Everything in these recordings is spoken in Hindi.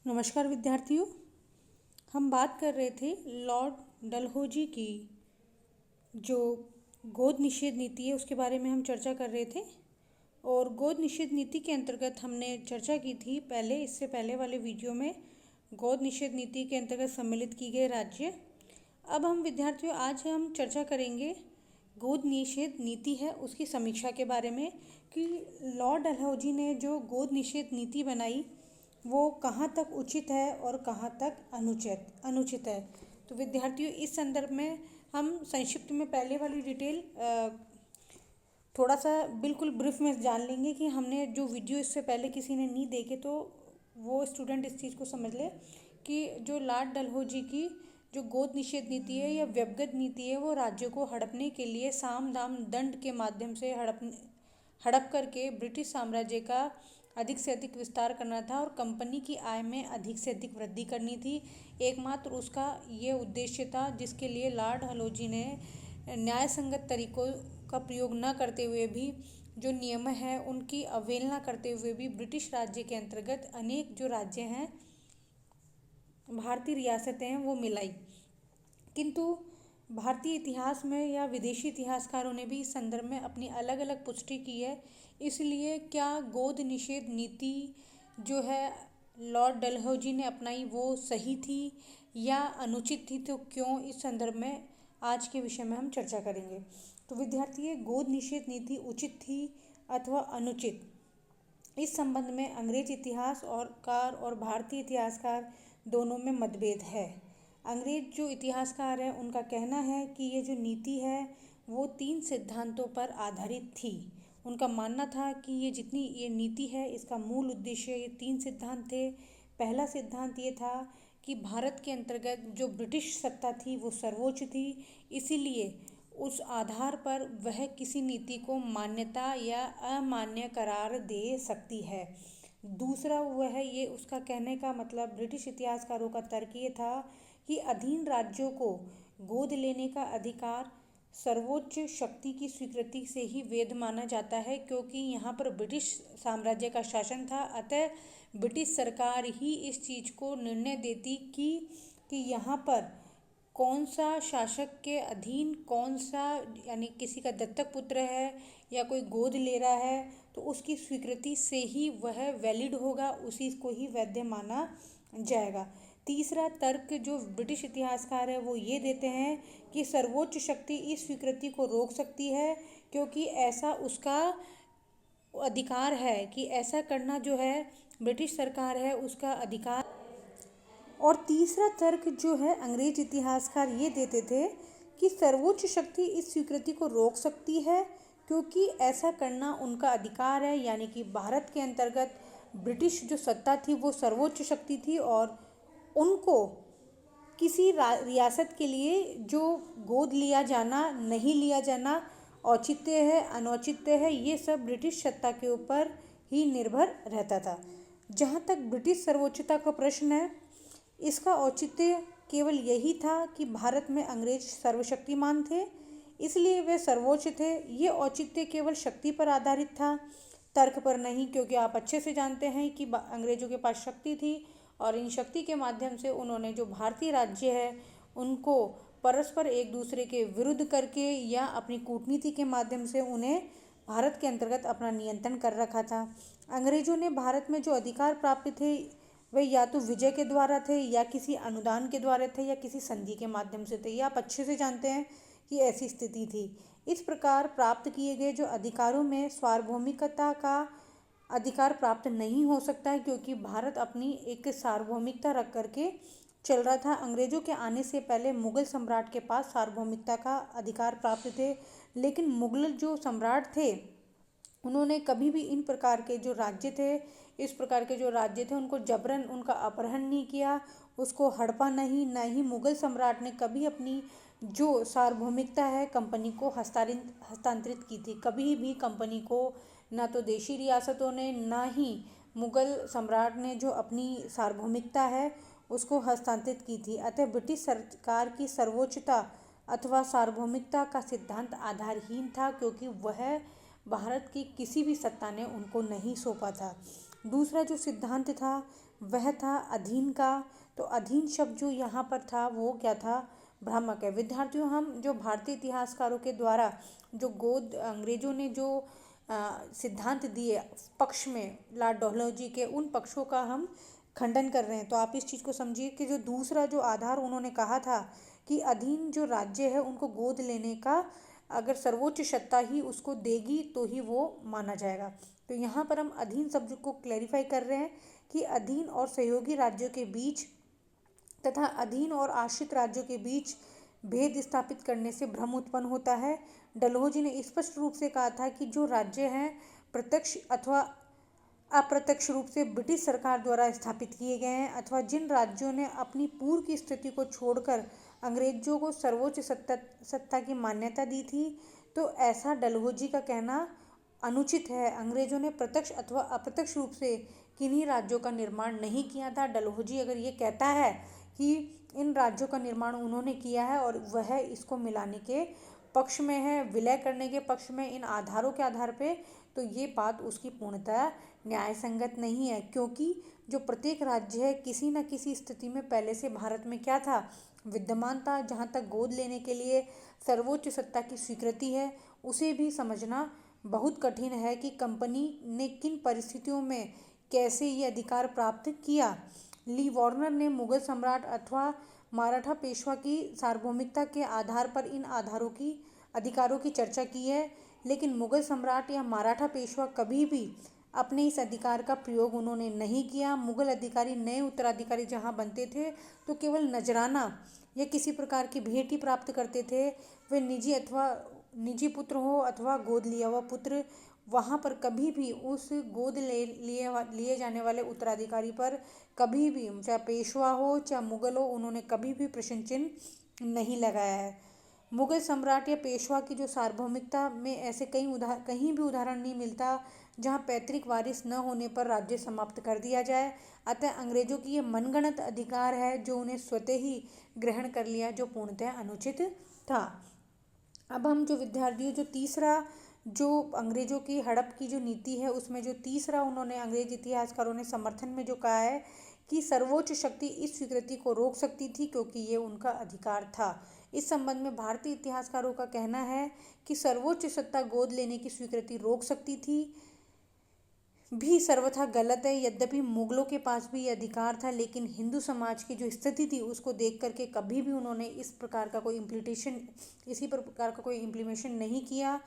नमस्कार विद्यार्थियों। हम बात कर रहे थे लॉर्ड डलहौजी की जो गोद निषेध नीति है उसके बारे में हम चर्चा कर रहे थे। और गोद निषेध नीति के अंतर्गत हमने चर्चा की थी इससे पहले वाले वीडियो में गोद निषेध नीति के अंतर्गत सम्मिलित की गए राज्य। अब हम विद्यार्थियों आज हम चर्चा करेंगे गोद निषेध नीति है उसकी समीक्षा के बारे में कि लॉर्ड डलहौजी ने जो गोद निषेध नीति बनाई वो कहाँ तक उचित है और कहाँ तक अनुचित है। तो विद्यार्थियों इस संदर्भ में हम संक्षिप्त में पहले वाली डिटेल थोड़ा सा बिल्कुल ब्रीफ में जान लेंगे कि हमने जो वीडियो इससे पहले किसी ने नहीं देखे तो वो स्टूडेंट इस चीज़ को समझ ले कि जो लॉर्ड डलहौजी की जो गोद निषेध नीति है या व्यवगत नीति है वो राज्यों को हड़पने के लिए साम दाम दंड के माध्यम से हड़प करके ब्रिटिश साम्राज्य का अधिक से अधिक विस्तार करना था और कंपनी की आय में अधिक से अधिक वृद्धि करनी थी। एकमात्र उसका ये उद्देश्य था जिसके लिए लॉर्ड डलहौजी ने न्याय संगत तरीकों का प्रयोग न करते हुए भी जो नियम है उनकी अवहेलना करते हुए भी ब्रिटिश राज्य के अंतर्गत अनेक जो राज्य हैं भारतीय रियासतें हैं वो मिलाई। किंतु भारतीय इतिहास में या विदेशी इतिहासकारों ने भी इस संदर्भ में अपनी अलग अलग पुष्टि की है। इसलिए क्या गोद निषेध नीति जो है लॉर्ड डलहौजी ने अपनाई वो सही थी या अनुचित थी, तो क्यों, इस संदर्भ में आज के विषय में हम चर्चा करेंगे। तो विद्यार्थी गोद निषेध नीति उचित थी अथवा अनुचित, इस संबंध में अंग्रेज इतिहासकार और भारतीय इतिहासकार दोनों में मतभेद है। अंग्रेज जो इतिहासकार हैं उनका कहना है कि ये जो नीति है वो 3 सिद्धांतों पर आधारित थी। उनका मानना था कि ये नीति है इसका मूल उद्देश्य ये 3 सिद्धांत थे। पहला सिद्धांत ये था कि भारत के अंतर्गत जो ब्रिटिश सत्ता थी वो सर्वोच्च थी, इसीलिए उस आधार पर वह किसी नीति को मान्यता या अमान्य करार दे सकती है। दूसरा वह है ये उसका कहने का मतलब ब्रिटिश इतिहासकारों का तर्क ये था कि अधीन राज्यों को गोद लेने का अधिकार सर्वोच्च शक्ति की स्वीकृति से ही वैध माना जाता है, क्योंकि यहाँ पर ब्रिटिश साम्राज्य का शासन था। अतः ब्रिटिश सरकार ही इस चीज़ को निर्णय देती कि यहाँ पर कौन सा शासक के अधीन कौन सा, यानी किसी का दत्तक पुत्र है या कोई गोद ले रहा है तो उसकी स्वीकृति से ही वह वैलिड होगा, उसी को ही वैध माना जाएगा। तीसरा तर्क जो ब्रिटिश इतिहासकार है वो ये देते हैं कि सर्वोच्च शक्ति इस स्वीकृति को रोक सकती है, क्योंकि ऐसा उसका अधिकार है कि ऐसा करना जो है ब्रिटिश सरकार है उसका अधिकार। और तीसरा तर्क जो है अंग्रेज इतिहासकार ये देते थे कि सर्वोच्च शक्ति इस स्वीकृति को रोक सकती है क्योंकि ऐसा करना उनका अधिकार है, यानी कि भारत के अंतर्गत ब्रिटिश जो सत्ता थी वो सर्वोच्च शक्ति थी और उनको किसी रियासत के लिए जो गोद लिया जाना नहीं लिया जाना औचित्य है अनौचित्य है ये सब ब्रिटिश सत्ता के ऊपर ही निर्भर रहता था। जहाँ तक ब्रिटिश सर्वोच्चता का प्रश्न है, इसका औचित्य केवल यही था कि भारत में अंग्रेज सर्वशक्तिमान थे इसलिए वे सर्वोच्च थे। ये औचित्य केवल शक्ति पर आधारित था, तर्क पर नहीं, क्योंकि आप अच्छे से जानते हैं कि अंग्रेजों के पास शक्ति थी और इन शक्ति के माध्यम से उन्होंने जो भारतीय राज्य है उनको परस्पर एक दूसरे के विरुद्ध करके या अपनी कूटनीति के माध्यम से उन्हें भारत के अंतर्गत अपना नियंत्रण कर रखा था। अंग्रेजों ने भारत में जो अधिकार प्राप्त थे वे या तो विजय के द्वारा थे या किसी अनुदान के द्वारा थे या किसी संधि के माध्यम से थे। ये आप अच्छे से जानते हैं कि ऐसी स्थिति थी। इस प्रकार प्राप्त किए गए जो अधिकारों में सार्वभौमिकता का अधिकार प्राप्त नहीं हो सकता है, क्योंकि भारत अपनी एक सार्वभौमिकता रख करके चल रहा था। अंग्रेजों के आने से पहले मुगल सम्राट के पास सार्वभौमिकता का अधिकार प्राप्त थे, लेकिन मुगल जो सम्राट थे उन्होंने कभी भी इन प्रकार के जो राज्य थे उनको जबरन उनका अपहरण नहीं किया, उसको हड़पा नहीं। न ही मुगल सम्राट ने कभी अपनी जो सार्वभौमिकता है कंपनी को हस्तांतरित की थी। कभी भी कंपनी को ना तो देशी रियासतों ने ना ही मुगल सम्राट ने जो अपनी सार्वभौमिकता है उसको हस्तांतरित की थी। अतः ब्रिटिश सरकार की सर्वोच्चता अथवा सार्वभौमिकता का सिद्धांत आधारहीन था, क्योंकि वह भारत की किसी भी सत्ता ने उनको नहीं सौंपा था। दूसरा जो सिद्धांत था वह था अधीन का। तो अधीन शब्द जो यहाँ पर था वो क्या था, भ्रामक है। विद्यार्थियों, हम जो भारतीय इतिहासकारों के द्वारा जो गोद अंग्रेजों ने जो सिद्धांत दिए पक्ष में लॉर्ड डलहौजी के, उन पक्षों का हम खंडन कर रहे हैं। तो आप इस चीज़ को समझिए कि जो दूसरा जो आधार उन्होंने कहा था कि अधीन जो राज्य है उनको गोद लेने का अगर सर्वोच्च सत्ता ही उसको देगी तो ही वो माना जाएगा। तो यहाँ पर हम अधीन शब्द को क्लैरिफाई कर रहे हैं कि अधीन और सहयोगी राज्यों के बीच तथा अधीन और आश्रित राज्यों के बीच भेद स्थापित करने से भ्रम उत्पन्न होता है। डलहौजी ने स्पष्ट रूप से कहा था कि जो राज्य हैं प्रत्यक्ष अथवा अप्रत्यक्ष रूप से ब्रिटिश सरकार द्वारा स्थापित किए गए हैं, अथवा जिन राज्यों ने अपनी पूर्व की स्थिति को छोड़कर अंग्रेजों को सर्वोच्च सत्ता की मान्यता दी थी, तो ऐसा डलहौजी का कहना अनुचित है। अंग्रेजों ने प्रत्यक्ष अथवा अप्रत्यक्ष रूप से किन्हीं राज्यों का निर्माण नहीं किया था। डलहौजी अगर ये कहता है कि इन राज्यों का निर्माण उन्होंने किया है और वह इसको मिलाने के पक्ष में है, विलय करने के पक्ष में इन आधारों के आधार पे, तो ये बात उसकी पूर्णतः न्याय संगत नहीं है। क्योंकि जो प्रत्येक राज्य है किसी न किसी स्थिति में पहले से भारत में क्या था, विद्यमान था। जहाँ तक गोद लेने के लिए सर्वोच्च सत्ता की स्वीकृति है, उसे भी समझना बहुत कठिन है कि कंपनी ने किन परिस्थितियों में कैसे ये अधिकार प्राप्त किया। ली वार्नर ने मुगल सम्राट अथवा मराठा पेशवा की सार्वभौमिकता के आधार पर इन अधिकारों की चर्चा की है, लेकिन मुगल सम्राट या मराठा पेशवा कभी भी अपने इस अधिकार का प्रयोग उन्होंने नहीं किया। मुगल अधिकारी नए उत्तराधिकारी जहाँ बनते थे तो केवल नजराना या किसी प्रकार की भेंट ही प्राप्त करते थे। वे निजी पुत्र हो अथवा गोद लिया हुआ पुत्र, वहाँ पर कभी भी उस गोद लिए जाने वाले उत्तराधिकारी पर कभी भी, चाहे पेशवा हो चाहे मुगल हो, उन्होंने कभी भी प्रश्न चिन्ह नहीं लगाया है। मुगल सम्राट या पेशवा की जो सार्वभौमिकता में ऐसे कहीं भी उदाहरण नहीं मिलता जहाँ पैतृक वारिस न होने पर राज्य समाप्त कर दिया जाए। अतः अंग्रेजों की ये मनगढ़ंत अधिकार है जो उन्हें स्वतः ही ग्रहण कर लिया, जो पूर्णतः अनुचित था। अब हम जो विद्यार्थियों जो तीसरा जो अंग्रेजों की हड़प की जो नीति है उसमें जो तीसरा उन्होंने अंग्रेज इतिहासकारों ने समर्थन में जो कहा है कि सर्वोच्च शक्ति इस स्वीकृति को रोक सकती थी क्योंकि ये उनका अधिकार था। इस संबंध में भारतीय इतिहासकारों का कहना है कि सर्वोच्च सत्ता गोद लेने की स्वीकृति रोक सकती थी भी सर्वथा गलत है। यद्यपि मुगलों के पास भी ये अधिकार था, लेकिन हिंदू समाज की जो स्थिति थी उसको देख करके कभी भी उन्होंने इसी प्रकार का कोई इम्प्लीमेशन नहीं किया।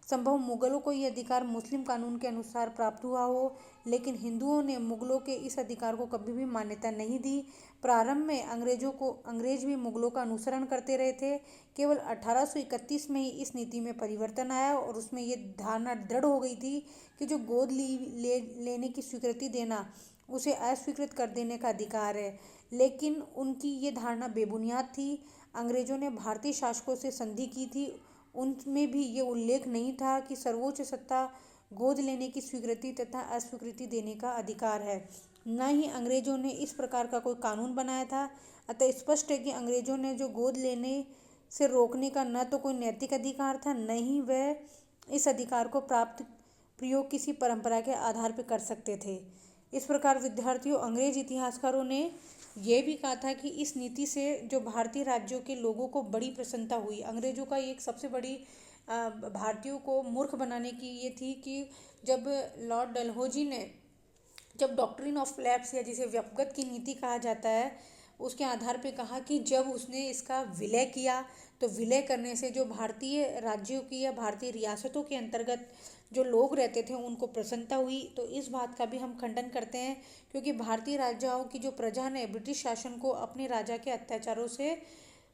संभव अंग्रेजों को ये अधिकार मुस्लिम कानून के अनुसार प्राप्त हुआ हो, लेकिन हिंदुओं ने मुगलों के इस अधिकार को कभी भी मान्यता नहीं दी। प्रारंभ में अंग्रेज भी मुगलों का अनुसरण करते रहे थे। केवल 1831 में ही इस नीति में परिवर्तन आया और उसमें ये धारणा दृढ़ हो गई थी कि जो लेने की स्वीकृति देना उसे अस्वीकृत कर देने का अधिकार है। लेकिन उनकी ये धारणा बेबुनियाद थी। अंग्रेजों ने भारतीय शासकों से संधि की थी, उनमें भी ये उल्लेख नहीं था कि सर्वोच्च सत्ता गोद लेने की स्वीकृति तथा अस्वीकृति देने का अधिकार है। न ही अंग्रेजों ने इस प्रकार का कोई कानून बनाया था। अतः स्पष्ट है कि अंग्रेजों ने जो गोद लेने से रोकने का न तो कोई नैतिक अधिकार था, न ही वह इस अधिकार को प्रयोग किसी परंपरा के आधार पर कर सकते थे। इस प्रकार विद्यार्थियों, अंग्रेज इतिहासकारों ने यह भी कहा था कि इस नीति से जो भारतीय राज्यों के लोगों को बड़ी प्रसन्नता हुई। अंग्रेजों का एक सबसे बड़ी भारतीयों को मूर्ख बनाने की ये थी कि जब लॉर्ड डलहौजी ने जब डॉक्ट्रिन ऑफ लैप्स या जिसे व्यपगत की नीति कहा जाता है उसके आधार पे कहा कि जब उसने इसका विलय किया तो विलय करने से जो भारतीय राज्यों की या भारतीय रियासतों के अंतर्गत जो लोग रहते थे उनको प्रसन्नता हुई। तो इस बात का भी हम खंडन करते हैं, क्योंकि भारतीय राजाओं की जो प्रजा ने ब्रिटिश शासन को अपने राजा के अत्याचारों से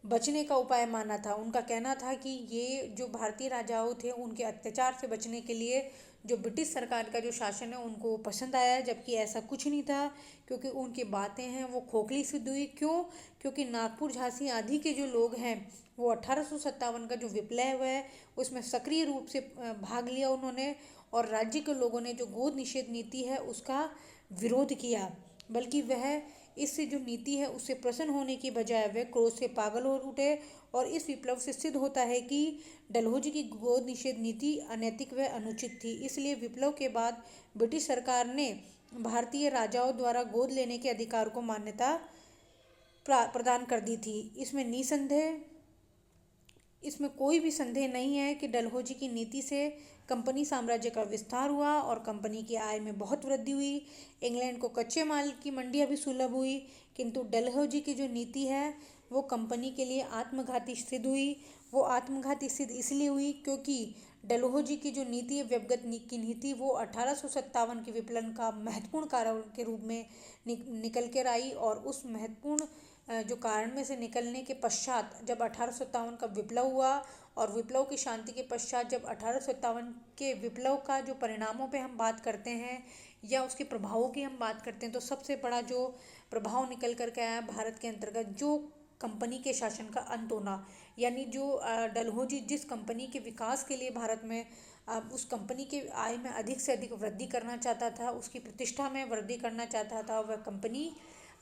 बचने का उपाय माना था। उनका कहना था कि ये जो भारतीय राजाओं थे उनके अत्याचार से बचने के लिए जो ब्रिटिश सरकार का जो शासन है उनको पसंद आया, जबकि ऐसा कुछ नहीं था। क्योंकि उनकी बातें हैं वो खोखली सिद्ध हुई। क्यों? क्योंकि नागपुर, झांसी आदि के जो लोग हैं वो 1857 का जो विप्लव है उसमें सक्रिय रूप से भाग लिया उन्होंने, और राज्य के लोगों ने जो गोद निषेध नीति है उसका विरोध किया। बल्कि वह इससे जो नीति है उससे प्रसन्न होने की बजाय वे क्रोध से पागल हो उठे। और इस विप्लव से सिद्ध होता है कि डलहौजी की गोद निषेध नीति अनैतिक व अनुचित थी। इसलिए विप्लव के बाद ब्रिटिश सरकार ने भारतीय राजाओं द्वारा गोद लेने के अधिकार को मान्यता प्रदान कर दी थी। इसमें कोई भी संदेह नहीं है कि डलहौजी की नीति से कंपनी साम्राज्य का विस्तार हुआ और कंपनी की आय में बहुत वृद्धि हुई। इंग्लैंड को कच्चे माल की मंडियां भी सुलभ हुई, किंतु डलहौजी की जो नीति है वो कंपनी के लिए आत्मघाती सिद्ध हुई। वो आत्मघाती सिद्ध इसलिए हुई क्योंकि डलहौजी की जो नीति है, व्यवगत की नीति, वो 1857 के विप्लव का महत्वपूर्ण कारण के रूप में निकल कर आई। और उस महत्वपूर्ण जो कारण में से निकलने के पश्चात जब 1857 का विप्लव हुआ और विप्लव की शांति के पश्चात जब 1857 के विप्लव का जो परिणामों पे हम बात करते हैं या उसके प्रभावों की हम बात करते हैं, तो सबसे बड़ा जो प्रभाव निकल कर के आया भारत के अंतर्गत जो कंपनी के शासन का अंत होना। यानी जो डलहौजी जिस कंपनी के विकास के लिए भारत में उस कंपनी के आय में अधिक से अधिक वृद्धि करना चाहता था, उसकी प्रतिष्ठा में वृद्धि करना चाहता था, वह कंपनी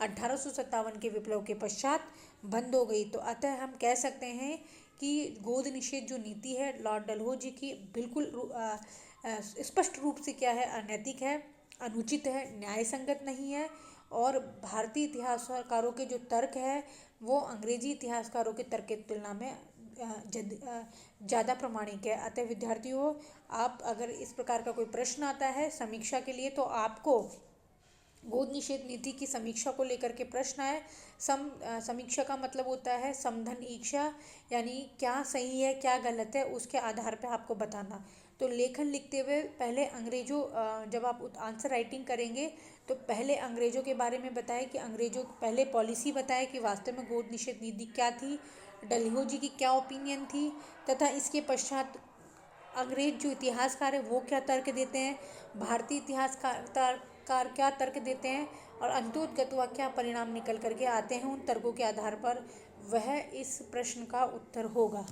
1857 के विप्लव के पश्चात बंद हो गई। तो अतः हम कह सकते हैं कि गोद निषेध जो नीति है लॉर्ड डलहौजी की बिल्कुल स्पष्ट रूप से क्या है, अनैतिक है, अनुचित है, न्याय संगत नहीं है। और भारतीय इतिहासकारों के जो तर्क है वो अंग्रेजी इतिहासकारों के तर्क की तुलना में ज़्यादा प्रामाणिक है। अतः विद्यार्थियों, आप अगर इस प्रकार का कोई प्रश्न आता है समीक्षा के लिए, तो आपको गोद निषेध नीति की समीक्षा को लेकर के प्रश्न आए। समीक्षा का मतलब होता है समधन ईक्षा, यानी क्या सही है क्या गलत है उसके आधार पर आपको बताना। तो लेखन लिखते हुए पहले अंग्रेजों जब आप आंसर राइटिंग करेंगे तो पहले अंग्रेजों के बारे में बताएं कि अंग्रेजों पहले पॉलिसी बताएं कि वास्तव में गोद निषेध नीति क्या थी, डलहौजी की क्या ओपिनियन थी, तथा इसके पश्चात अंग्रेज जो इतिहासकार है वो क्या तर्क देते हैं, भारतीय इतिहासकार क्या तर्क देते हैं, और अंतोगत वह क्या परिणाम निकल करके आते हैं। उन तर्कों के आधार पर वह इस प्रश्न का उत्तर होगा।